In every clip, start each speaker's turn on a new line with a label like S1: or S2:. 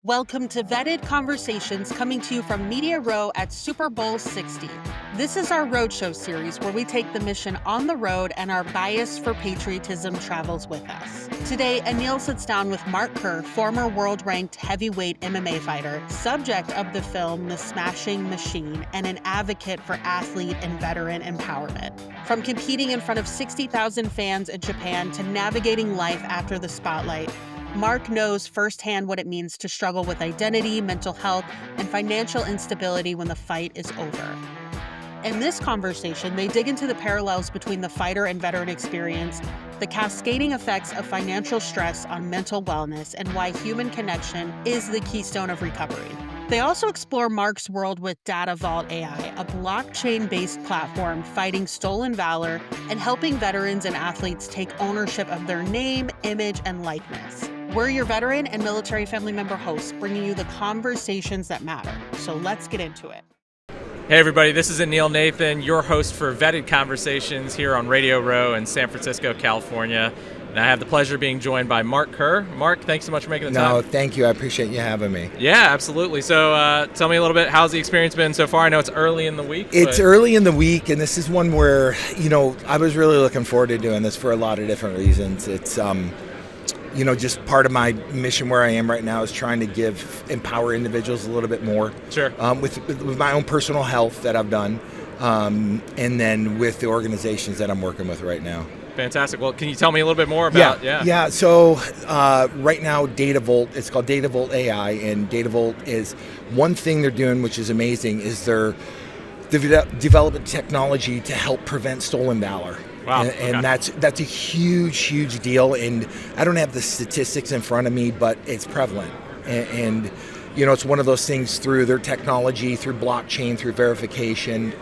S1: Welcome to Vetted Conversations, coming to you from Media Row at Super Bowl 60. This is our roadshow series where we take the mission on the road and our bias for patriotism travels with us. Today, Anil sits down with Mark Kerr, former world-ranked heavyweight MMA fighter, subject of the film The Smashing Machine, and an advocate for athlete and veteran empowerment. From competing in front of 60,000 fans in Japan to navigating life after the spotlight, Mark knows firsthand what it means to struggle with identity, mental health, and financial instability when the fight is over. In this conversation, they dig into the parallels between the fighter and veteran experience, the cascading effects of financial stress on mental wellness, and why human connection is the keystone of recovery. They also explore Mark's world with Data Vault AI, a blockchain-based platform fighting stolen valor and helping veterans and athletes take ownership of their name, image, and likeness. We're your veteran and military family member hosts, bringing you the conversations that matter. So let's get into it.
S2: Hey everybody, this is Anil Nathan, your host for Vetted Conversations here on Radio Row in San Francisco, California. And I have the pleasure of being joined by Mark Kerr. Mark, thanks so much for making the time.
S3: No, thank you. I appreciate you having me.
S2: Yeah, absolutely. So tell me a little bit, how's the experience been so far? I know it's early in the week.
S3: It's early in the week, and this is one where, I was really looking forward to doing this for a lot of different reasons. It's, just part of my mission where I am right now is trying to empower individuals a little bit more.
S2: Sure.
S3: With my own personal health that I've done, and then with the organizations that I'm working with right now.
S2: Fantastic. Well, can you tell me a little bit more about?
S3: Yeah. So right now, Data Vault, it's called Data Vault AI, and Data Vault is one thing they're doing, which is amazing, is they're developing technology to help prevent stolen valor.
S2: Wow.
S3: And that's a huge, huge deal. And I don't have the statistics in front of me, but it's prevalent. And it's one of those things through their technology, through blockchain, through verification,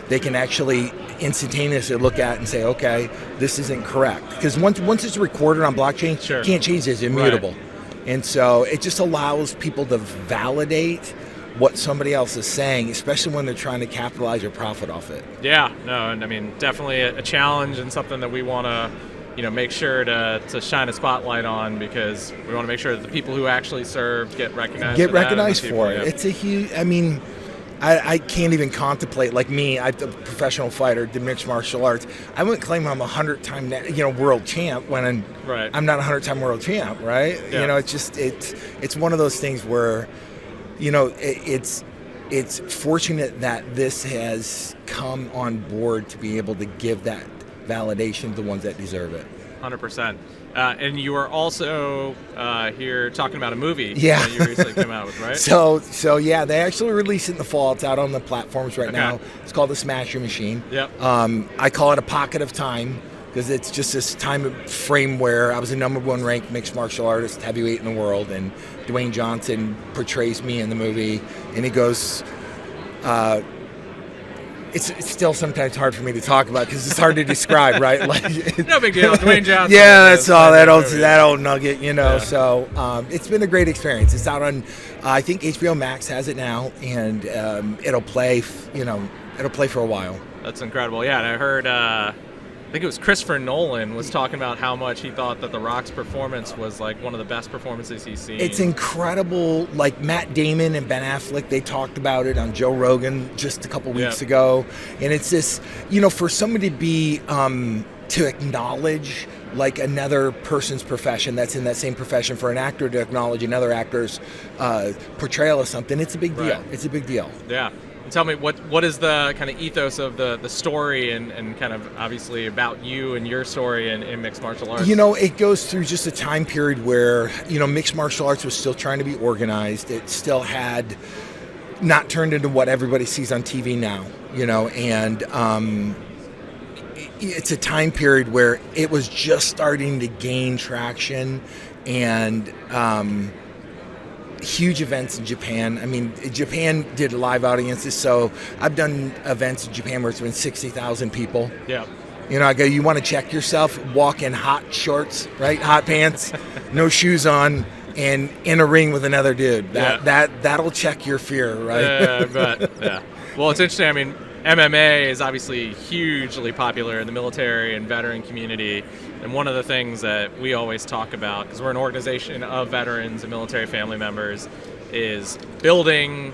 S3: they can actually instantaneously look at and say, okay, this isn't correct. Because once it's recorded on blockchain,
S2: sure,
S3: you can't change it, it's immutable.
S2: Right.
S3: And so it just allows people to validate what somebody else is saying, especially when they're trying to capitalize or profit off it.
S2: Yeah, no, and I mean, definitely a challenge and something that we want to make sure to shine a spotlight on, because we want to make sure that the people who actually serve get recognized.
S3: For it. It's a huge, I can't even contemplate, like me, I'm a professional fighter, did mixed martial arts. I wouldn't claim I'm a 100-time world champ when I'm not a 100-time world champ, right?
S2: Yeah.
S3: It's one of those things where, it's fortunate that this has come on board to be able to give that validation to the ones that deserve it.
S2: 100%. And you were also here talking about a movie
S3: that
S2: you recently came out with, right?
S3: So yeah, they actually released it in the fall. It's out on the platforms right now. It's called The Smashing Machine.
S2: Yep.
S3: I call it a pocket of time because it's just this time frame where I was the #1 ranked mixed martial artist, heavyweight in the world, and Dwayne Johnson portrays me in the movie, and he goes, It's still sometimes hard for me to talk about because it's hard to describe, right?
S2: No big deal, Dwayne Johnson.
S3: Yeah, that's all that old nugget, Yeah. So it's been a great experience. It's out on, I think HBO Max has it now, and it'll play, it'll play for a while.
S2: That's incredible. Yeah, and I heard, I think it was Christopher Nolan was talking about how much he thought that The Rock's performance was like one of the best performances he's seen.
S3: It's incredible. Like Matt Damon and Ben Affleck, they talked about it on Joe Rogan just a couple weeks ago. And it's this, for somebody to be, to acknowledge like another person's profession that's in that same profession, for an actor to acknowledge another actor's portrayal of something, it's a big deal.
S2: Right.
S3: It's a big deal.
S2: Yeah. Tell me, what is the kind of ethos of the story and kind of obviously about you and your story in mixed martial arts?
S3: It goes through just a time period where, mixed martial arts was still trying to be organized. It still had not turned into what everybody sees on TV now, and it's a time period where it was just starting to gain traction, and huge events in Japan. Japan did live audiences, so I've done events in Japan where it's been 60,000 people.
S2: Yeah.
S3: I go, you want to check yourself, walk in hot shorts, right? Hot pants, no shoes on, and in a ring with another dude. That'll check your fear, right?
S2: Yeah, I bet. Yeah. Well, it's interesting. MMA is obviously hugely popular in the military and veteran community. And one of the things that we always talk about, because we're an organization of veterans and military family members, is building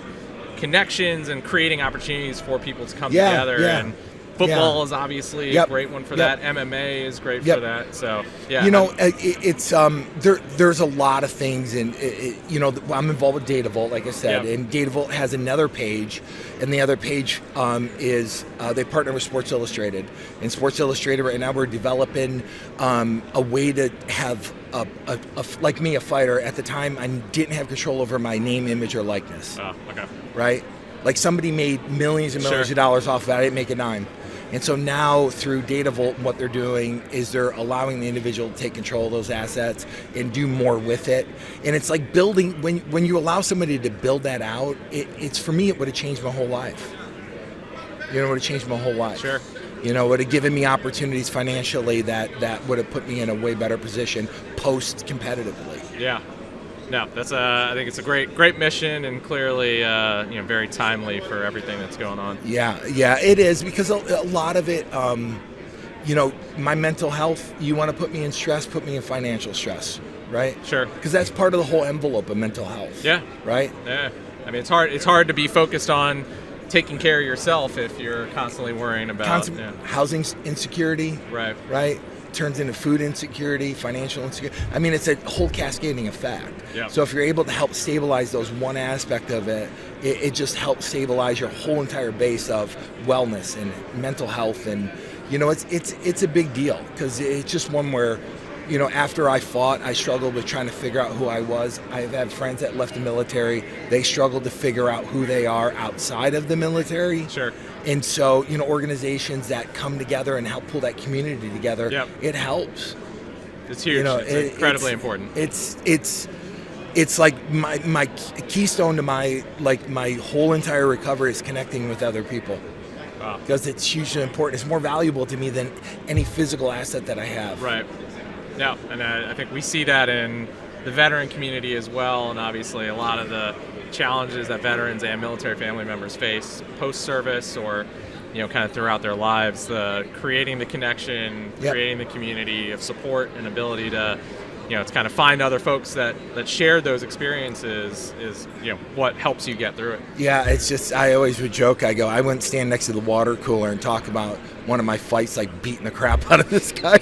S2: connections and creating opportunities for people to come together.
S3: Yeah.
S2: And football is obviously a great one for that. MMA is great for that. So, yeah.
S3: It's there's a lot of things, and I'm involved with Datavolt, like I said, and Datavolt has another page, and the other page is they partner with Sports Illustrated. And Sports Illustrated right now we're developing a way to have like me, a fighter. At the time, I didn't have control over my name, image, or likeness.
S2: Oh, okay.
S3: Right? Like somebody made millions and millions of dollars off of that. I didn't make a dime. And so now through Datavolt, what they're doing is they're allowing the individual to take control of those assets and do more with it. And it's like building, when you allow somebody to build that out, it's for me, it would have changed my whole life. It would have changed my whole life.
S2: Sure.
S3: It would have given me opportunities financially that would have put me in a way better position post-competitively.
S2: Yeah. No, that's I think it's a great mission, and clearly very timely for everything that's going on.
S3: Yeah, it is, because a lot of it, my mental health. You want to put me in stress, put me in financial stress, right?
S2: Sure.
S3: Because that's part of the whole envelope of mental health.
S2: Yeah.
S3: Right.
S2: Yeah. I mean, it's hard to be focused on taking care of yourself if you're constantly worrying about
S3: housing insecurity.
S2: Right.
S3: Right. Turns into food insecurity, financial insecurity. I mean, it's a whole cascading effect.
S2: Yeah.
S3: So if you're able to help stabilize those one aspect of it, it just helps stabilize your whole entire base of wellness and mental health. And it's a big deal, because it's just one where, after I fought, I struggled with trying to figure out who I was. I've had friends that left the military. They struggled to figure out who they are outside of the military.
S2: Sure.
S3: And so, organizations that come together and help pull that community together, it helps.
S2: It's huge. It's incredibly important.
S3: It's like my keystone to my whole entire recovery is connecting with other people.
S2: Wow.
S3: Because it's hugely important. It's more valuable to me than any physical asset that I have.
S2: Right. Yeah, and I think we see that in the veteran community as well, and obviously a lot of the challenges that veterans and military family members face post-service or kind of throughout their lives. Creating the connection, creating the community of support and ability to to kind of find other folks that share those experiences is what helps you get through it.
S3: Yeah, it's just, I always would joke, I go, I wouldn't stand next to the water cooler and talk about one of my fights, like beating the crap out of this guy.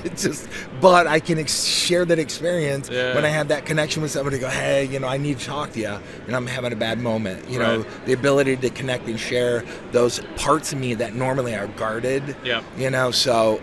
S3: But I can share that experience when I have that connection with somebody. Go, hey, I need to talk to you, and I'm having a bad moment. The ability to connect and share those parts of me that normally are guarded.
S2: Yeah.
S3: So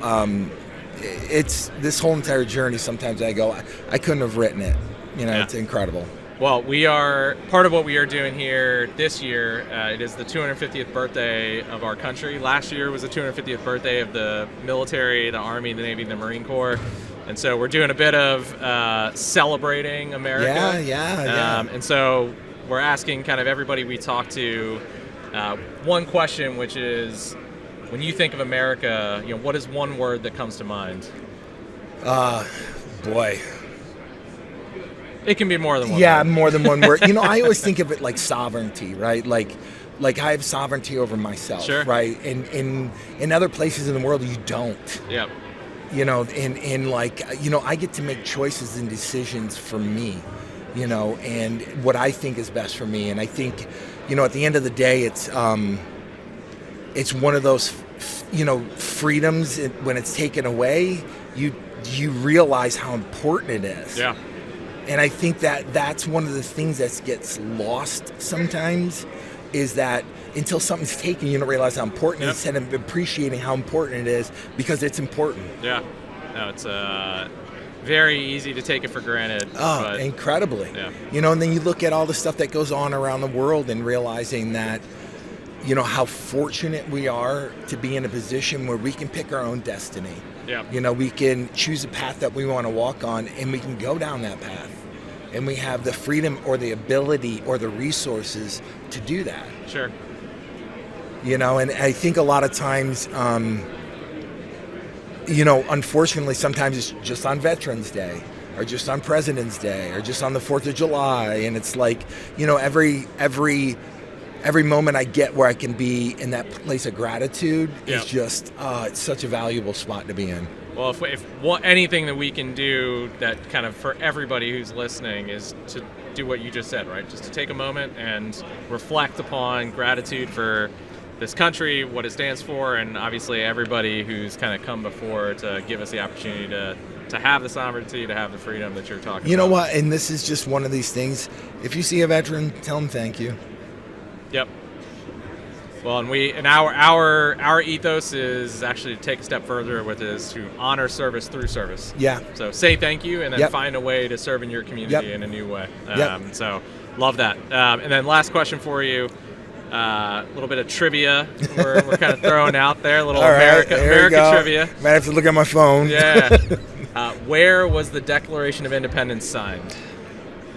S3: it's this whole entire journey. Sometimes I go, I couldn't have written it. It's incredible.
S2: Well, we are part of what we are doing here this year. It is the 250th birthday of our country. Last year was the 250th birthday of the military, the Army, the Navy, the Marine Corps. And so we're doing a bit of celebrating America.
S3: Yeah.
S2: And so we're asking kind of everybody we talk to one question, which is, when you think of America, what is one word that comes to mind?
S3: Boy.
S2: It can be more than one word.
S3: Yeah, more than one word. I always think of it like sovereignty, right? Like I have sovereignty over myself,
S2: sure.
S3: Right? And in other places in the world, you don't.
S2: Yep.
S3: I get to make choices and decisions for me, and what I think is best for me. And I think, at the end of the day, it's one of those, freedoms. When it's taken away, you realize how important it is.
S2: Yeah.
S3: And I think that's one of the things that gets lost sometimes, is that until something's taken, you don't realize how important it is, instead of appreciating how important it is, because it's important.
S2: Yeah. No, it's very easy to take it for granted.
S3: Oh, incredibly.
S2: Yeah.
S3: And then you look at all the stuff that goes on around the world and realizing that, how fortunate we are to be in a position where we can pick our own destiny.
S2: Yeah.
S3: We can choose a path that we want to walk on, and we can go down that path. And we have the freedom or the ability or the resources to do that.
S2: Sure.
S3: And I think a lot of times, unfortunately, sometimes it's just on Veterans Day, or just on President's Day, or just on the 4th of July. And it's like, every moment I get where I can be in that place of gratitude is just, it's such a valuable spot to be in.
S2: Well, if anything that we can do that kind of for everybody who's listening is to do what you just said, right? Just to take a moment and reflect upon gratitude for this country, what it stands for, and obviously everybody who's kind of come before to give us the opportunity to have the sovereignty, to have the freedom that you're talking about.
S3: You know what? And this is just one of these things. If you see a veteran, tell them thank you.
S2: Yep. Well, and our ethos is actually to take a step further, with is to honor service through service.
S3: Yeah.
S2: So say thank you, and then
S3: Yep.
S2: find a way to serve in your community
S3: Yep.
S2: in a new way.
S3: Yep.
S2: So love that. And then last question for you. A little bit of trivia we're kind of throwing out there. A little
S3: All right,
S2: America trivia.
S3: Might have to look at my phone.
S2: Yeah. Where was the Declaration of Independence signed?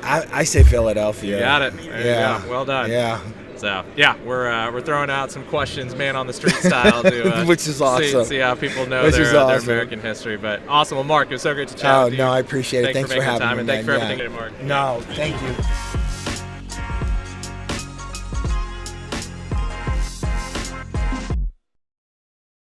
S3: I say Philadelphia.
S2: You got it. There you go. Well done.
S3: Yeah.
S2: So yeah, we're throwing out some questions, man on the street style, to
S3: Which is awesome.
S2: see how people know their American history. But awesome. Well, Mark, it was so great to chat with you.
S3: No, I appreciate it. Thanks for
S2: making the
S3: having
S2: time,
S3: me,
S2: and thanks for
S3: man.
S2: everything you did, Mark.
S3: No, thank you.